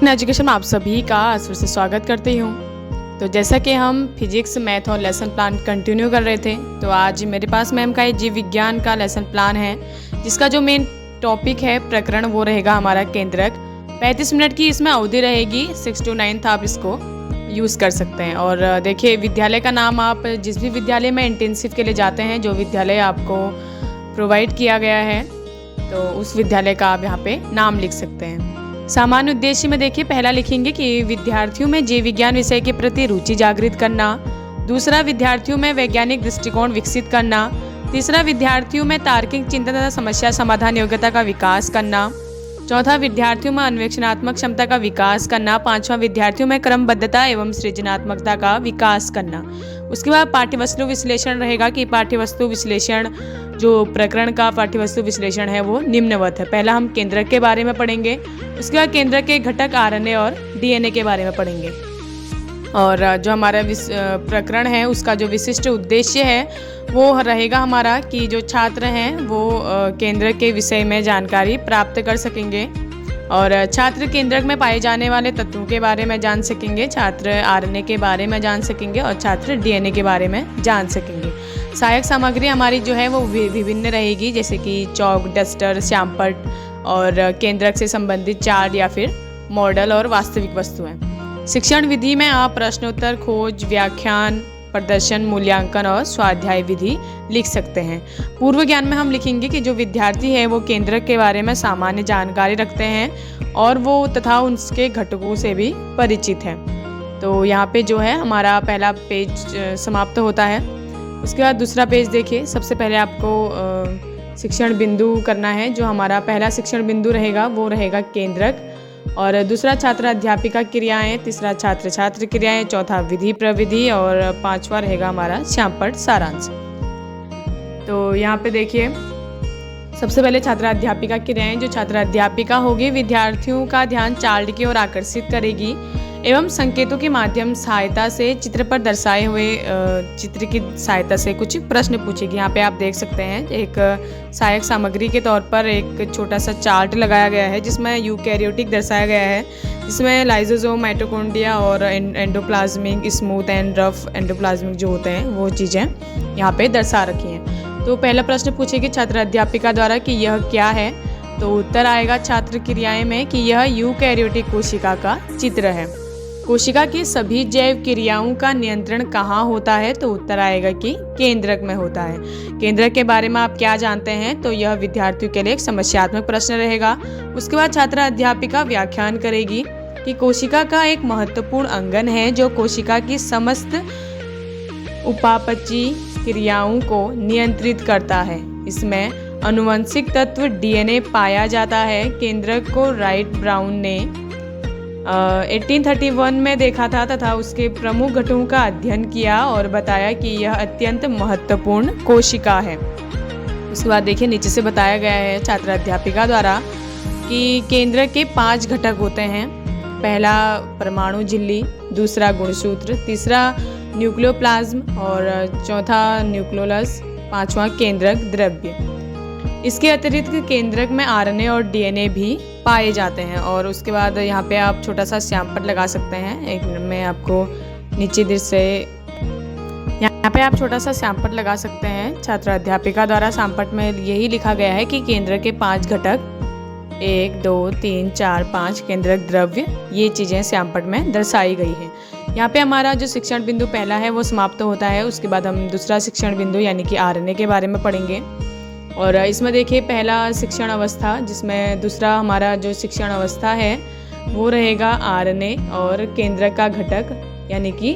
अपने एजुकेशन में आप सभी का फिर से स्वागत करती हूँ। तो जैसा कि हम फिजिक्स, मैथ और लेसन प्लान कंटिन्यू कर रहे थे, तो आज मेरे पास मैम का जीव विज्ञान का लेसन प्लान है, जिसका जो मेन टॉपिक है प्रकरण वो रहेगा हमारा केंद्रक। 35 मिनट की इसमें अवधि रहेगी, 6 to 9 आप इसको यूज़ कर सकते हैं। और देखिए, विद्यालय का नाम आप जिस भी विद्यालय में इंटेंसिव के लिए जाते हैं, जो विद्यालय आपको प्रोवाइड किया गया है, तो उस विद्यालय का आप यहाँ पे नाम लिख सकते हैं। सामान्य उद्देश्य में देखिए, पहला लिखेंगे कि विद्यार्थियों में जीव विज्ञान विषय के प्रति रुचि जागृत करना। दूसरा, विद्यार्थियों में वैज्ञानिक दृष्टिकोण विकसित करना। तीसरा, विद्यार्थियों में तार्किक चिंतन तथा समस्या समाधान योग्यता का विकास करना। चौथा, विद्यार्थियों में अन्वेषणात्मक क्षमता का विकास करना। पांचवा, विद्यार्थियों में क्रमबद्धता एवं सृजनात्मकता का विकास करना। उसके बाद पाठ्यवस्तु विश्लेषण रहेगा कि पाठ्यवस्तु विश्लेषण, जो प्रकरण का पाठ्यवस्तु विश्लेषण है वो निम्नवत है। पहला हम केंद्रक के बारे में पढ़ेंगे, उसके बाद केंद्रक के घटक आरएनए और डीएनए के बारे में पढ़ेंगे। और जो हमारा प्रकरण है उसका जो विशिष्ट उद्देश्य है वो रहेगा हमारा कि जो छात्र हैं वो केंद्रक के विषय में जानकारी प्राप्त कर सकेंगे, और छात्र केंद्रक में पाए जाने वाले तत्वों के बारे में जान सकेंगे, छात्र आरएनए के बारे में जान सकेंगे और छात्र डीएनए के बारे में जान सकेंगे। सहायक सामग्री हमारी जो है वो विभिन्न रहेगी, जैसे कि चौक, डस्टर, श्यामपट्ट और केंद्रक से संबंधित चार्ट या फिर मॉडल और वास्तविक वस्तुएं। शिक्षण विधि में आप प्रश्नोत्तर, खोज, व्याख्यान, प्रदर्शन, मूल्यांकन और स्वाध्याय विधि लिख सकते हैं। पूर्व ज्ञान में हम लिखेंगे कि जो विद्यार्थी है वो केंद्रक के बारे में सामान्य जानकारी रखते हैं और वो तथा उसके घटकों से भी परिचित है। तो यहाँ पे जो है हमारा पहला पेज समाप्त होता है। उसके बाद दूसरा पेज देखिए, सबसे पहले आपको शिक्षण बिंदु करना है। जो हमारा पहला शिक्षण बिंदु रहेगा वो रहेगा केंद्रक, और दूसरा छात्र अध्यापिका क्रियाएं, तीसरा छात्र छात्र क्रियाएं, चौथा विधि प्रविधि और पांचवा रहेगा हमारा श्यामपट्ट सारांश। तो यहाँ पे देखिए, सबसे पहले छात्र अध्यापिका क्रियाएं। जो छात्र अध्यापिका होगी विद्यार्थियों का ध्यान चार्ट की ओर आकर्षित करेगी एवं संकेतों के माध्यम सहायता से चित्र पर दर्शाए हुए चित्र की सहायता से कुछ प्रश्न पूछेगी। यहाँ पे आप देख सकते हैं एक सहायक सामग्री के तौर पर एक छोटा सा चार्ट लगाया गया है, जिसमें यूकैरियोटिक दर्शाया गया है, जिसमें लाइसोसोम, माइटोकॉन्ड्रिया और endoplasmic, smooth and rough endoplasmic जो होते हैं वो चीज़ें यहाँ पे दर्शा रखी हैं। तो पहला प्रश्न पूछेगी छात्र अध्यापिका द्वारा कि यह क्या है, तो उत्तर आएगा छात्र क्रियाएं में कि यह यूकैरियोटिक कोशिका का चित्र है। कोशिका की सभी जैव क्रियाओं का नियंत्रण कहाँ होता है, तो उत्तर आएगा कि केंद्रक में होता है। केंद्रक के बारे में आप क्या जानते हैं, तो यह विद्यार्थियों के लिए एक समस्यात्मक प्रश्न रहेगा। उसके बाद छात्र अध्यापिका व्याख्यान करेगी कि कोशिका का एक महत्वपूर्ण अंगन है जो कोशिका की समस्त उपापचयी क्रियाओं को नियंत्रित करता है। इसमें आनुवंशिक तत्व डीएनए पाया जाता है। केंद्रक को राइट ब्राउन ने 1831 में देखा था तथा उसके प्रमुख घटकों का अध्ययन किया और बताया कि यह अत्यंत महत्वपूर्ण कोशिका है। उसके बाद देखिए, नीचे से बताया गया है छात्र अध्यापिका द्वारा कि केंद्रक के 5 घटक होते हैं। पहला परमाणु झिल्ली, दूसरा गुणसूत्र, तीसरा न्यूक्लियोप्लाज्म और चौथा न्यूक्लियोलस, पांचवा केंद्रक द्रव्य। इसके अतिरिक्त केंद्रक में आरएनए और डीएनए भी पाए जाते हैं। और उसके बाद यहाँ पे आप छोटा सा श्यामपट्ट लगा सकते हैं। एक मैं आपको नीचे दृश्य से यहाँ पे आप छोटा सा श्यामपट्ट लगा सकते हैं। छात्र अध्यापिका द्वारा श्यामपट्ट में यही लिखा गया है कि केंद्रक के 5 घटक 1, 2, 3, 4, 5 केंद्रक द्रव्य, ये चीज़ें श्यामपट्ट में दर्शाई गई हैं। यहाँ पे हमारा जो शिक्षण बिंदु पहला है वो समाप्त होता है। उसके बाद हम दूसरा शिक्षण बिंदु यानी कि आरएनए के बारे में पढ़ेंगे। और इसमें देखिए, पहला शिक्षण अवस्था, जिसमें दूसरा हमारा जो शिक्षण अवस्था है वो रहेगा आरएनए और केंद्रक का घटक यानी कि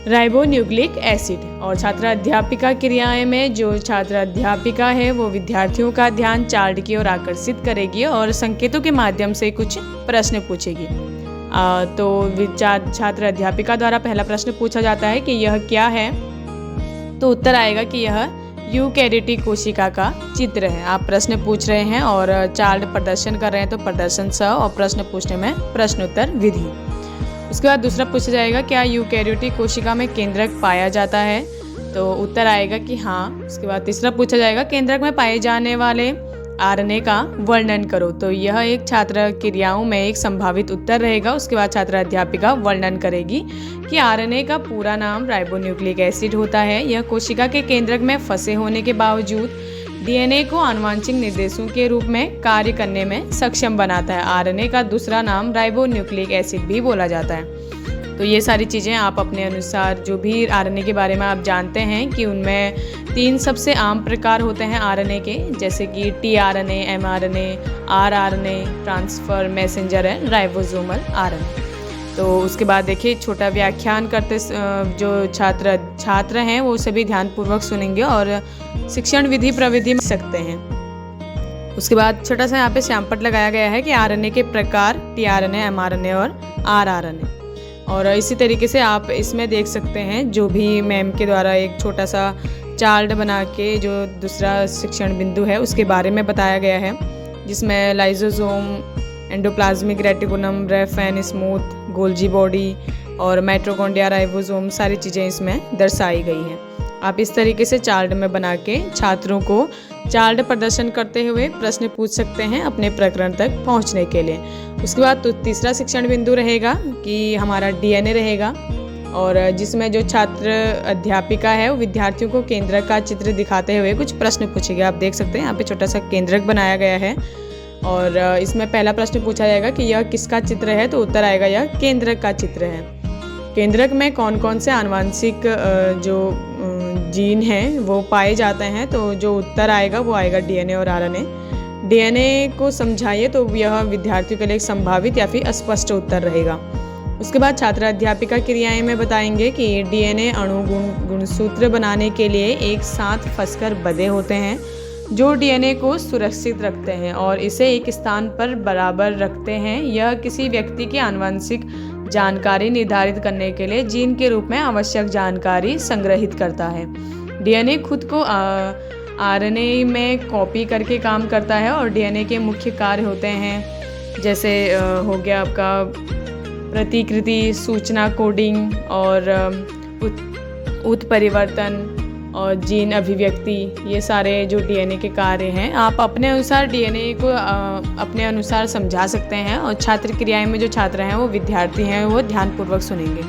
राइबोन्यूक्लिक एसिड। और छात्र अध्यापिका क्रियाएं में जो छात्र अध्यापिका है वो विद्यार्थियों का ध्यान चार्ट की ओर आकर्षित करेगी और संकेतों के माध्यम से कुछ प्रश्न पूछेगी। तो छात्र अध्यापिका द्वारा पहला प्रश्न पूछा जाता है कि यह क्या है, तो उत्तर आएगा कि यह यूकैरियोटिक कोशिका का चित्र है। आप प्रश्न पूछ रहे हैं और चार्ट प्रदर्शन कर रहे हैं, तो प्रदर्शन स, और प्रश्न पूछने में प्रश्नोत्तर विधि। उसके बाद दूसरा पूछा जाएगा क्या यूकैरियोटिक कोशिका में केंद्रक पाया जाता है, तो उत्तर आएगा कि हाँ। उसके बाद तीसरा पूछा जाएगा केंद्रक में पाए जाने वाले आरएनए का वर्णन करो। तो यह एक छात्र क्रियाओं में एक संभावित उत्तर रहेगा। उसके बाद छात्र अध्यापिका वर्णन करेगी कि आरएनए का पूरा नाम राइबोन्यूक्लिक एसिड होता है। यह कोशिका के केंद्रक में फंसे होने के बावजूद डीएनए को आनुवंशिक निर्देशों के रूप में कार्य करने में सक्षम बनाता है। आरएनए का दूसरा नाम राइबोन्यूक्लिक एसिड भी बोला जाता है। तो ये सारी चीज़ें आप अपने अनुसार जो भी आरएनए के बारे में आप जानते हैं कि उनमें 3 सबसे आम प्रकार होते हैं आरएनए के, जैसे कि tRNA, mRNA, rRNA, transfer messenger and ribosomal RNA. तो उसके बाद देखिए छोटा व्याख्यान करते जो छात्र हैं वो सभी ध्यानपूर्वक सुनेंगे और शिक्षण विधि प्रविधि में सकते हैं। उसके बाद छोटा सा यहाँ पे श्यामपट्ट लगाया गया है कि आरएनए के प्रकार टीआरएनए, एमआरएनए और आरआरएनए। और इसी तरीके से आप इसमें देख सकते हैं जो भी मैम के द्वारा एक छोटा सा चार्ट बना के जो दूसरा शिक्षण बिंदु है उसके बारे में बताया गया है, जिसमें lysosome, endoplasmic reticulum, rough and smooth, Golgi body और माइटोकॉन्ड्रिया, राइबोसोम सारी चीज़ें इसमें दर्शाई गई हैं। आप इस तरीके से चार्ट में बना के छात्रों को चार्ट प्रदर्शन करते हुए प्रश्न पूछ सकते हैं अपने प्रकरण तक पहुंचने के लिए। उसके बाद तो तीसरा शिक्षण बिंदु रहेगा कि हमारा डीएनए रहेगा, और जिसमें जो छात्र अध्यापिका है वो विद्यार्थियों को केंद्रक का चित्र दिखाते हुए कुछ प्रश्न पूछेगी। आप देख सकते हैं यहाँ पे छोटा सा केंद्रक बनाया गया है और इसमें पहला प्रश्न पूछा जाएगा कि यह किसका चित्र है, तो उत्तर आएगा यह केंद्रक का चित्र है। केंद्रक में कौन कौन से आनुवंशिक जो जीन हैं वो पाए जाते हैं, तो जो उत्तर आएगा वो आएगा डीएनए और आरएनए। डीएनए को समझाइए तो यह विद्यार्थियों के लिए एक संभावित या फिर अस्पष्ट उत्तर रहेगा। उसके बाद छात्र अध्यापिका क्रियाएं में बताएंगे कि डीएनए अणु गुणसूत्र बनाने के लिए एक साथ फंसकर बंधे होते हैं जो डीएनए को सुरक्षित रखते हैं और इसे एक स्थान पर बराबर रखते हैं। यह किसी व्यक्ति की आनुवंशिक जानकारी निर्धारित करने के लिए जीन के रूप में आवश्यक जानकारी संग्रहित करता है। डीएनए खुद को आरएनए में कॉपी करके काम करता है और डीएनए के मुख्य कार्य होते हैं जैसे हो गया आपका प्रतिकृति, सूचना कोडिंग और उत्परिवर्तन और जीन अभिव्यक्ति, ये सारे जो डीएनए के कार्य हैं आप अपने अनुसार डीएनए को अपने अनुसार समझा सकते हैं। और छात्र क्रियाएं में जो छात्र हैं वो विद्यार्थी हैं वो ध्यानपूर्वक सुनेंगे।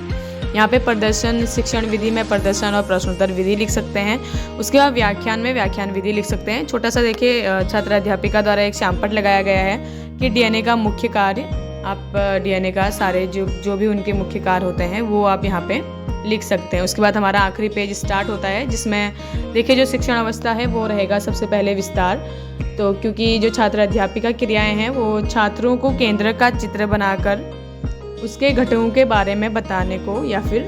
यहाँ पे प्रदर्शन शिक्षण विधि में प्रदर्शन और प्रश्नोत्तर विधि लिख सकते हैं। उसके बाद व्याख्यान में व्याख्यान विधि लिख सकते हैं। छोटा सा देखिए छात्र अध्यापिका द्वारा एक श्यामपट्ट लगाया गया है कि डीएनए का मुख्य कार्य, आप डीएनए का सारे जो भी उनके मुख्य कार्य होते हैं वो आप यहाँ पे लिख सकते हैं। उसके बाद हमारा आखिरी पेज स्टार्ट होता है जिसमें देखिए जो शिक्षण अवस्था है वो रहेगा सबसे पहले विस्तार। तो क्योंकि जो छात्र अध्यापिका क्रियाएं हैं वो छात्रों को केंद्रक का चित्र बनाकर उसके घटकों के बारे में बताने को या फिर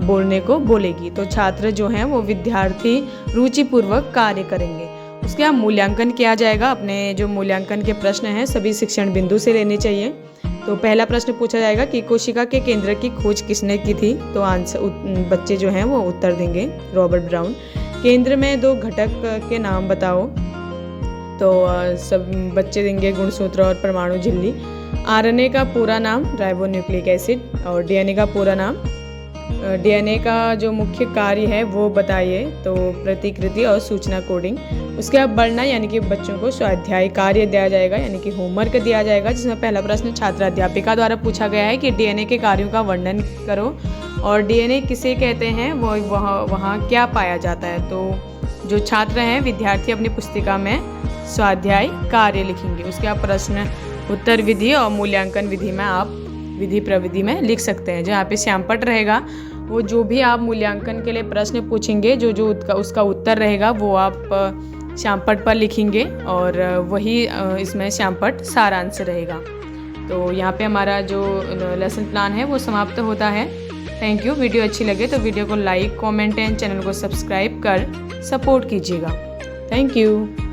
बोलने को बोलेगी। तो छात्र जो हैं वो विद्यार्थी रुचिपूर्वक कार्य करेंगे। उसके बाद मूल्यांकन किया जाएगा। अपने जो मूल्यांकन के प्रश्न हैं सभी शिक्षण बिंदु से लेने चाहिए। तो पहला प्रश्न पूछा जाएगा कि कोशिका के केंद्र की खोज किसने की थी, तो आंसर बच्चे जो हैं वो उत्तर देंगे रॉबर्ट ब्राउन। केंद्र में 2 घटक के नाम बताओ, तो सब बच्चे देंगे गुणसूत्र और परमाणु झिल्ली। आरएनए का पूरा नाम राइबोन्यूक्लिक एसिड और डीएनए का पूरा नाम। डीएनए का जो मुख्य कार्य है वो बताइए, तो प्रतिकृति और सूचना कोडिंग। उसके बाद बढ़ना यानी कि बच्चों को स्वाध्याय कार्य दिया जाएगा यानी कि होमवर्क दिया जाएगा, जिसमें पहला प्रश्न छात्र अध्यापिका द्वारा पूछा गया है कि डीएनए के कार्यों का वर्णन करो और डीएनए किसे कहते हैं, वो वहाँ क्या पाया जाता है। तो जो छात्र हैं विद्यार्थी अपनी पुस्तिका में स्वाध्याय कार्य लिखेंगे। उसके बाद प्रश्न उत्तर विधि और मूल्यांकन विधि में आप विधि प्रविधि में लिख सकते हैं। जहाँ पे श्यामपट्ट रहेगा वो जो भी आप मूल्यांकन के लिए प्रश्न पूछेंगे जो उसका उत्तर रहेगा वो आप श्यामपट्ट पर लिखेंगे और वही इसमें श्यामपट्ट सारांश रहेगा। तो यहाँ पे हमारा जो लेसन प्लान है वो समाप्त होता है। Thank you. वीडियो अच्छी लगे तो वीडियो को लाइक, कमेंट एंड चैनल को सब्सक्राइब कर सपोर्ट कीजिएगा। Thank you.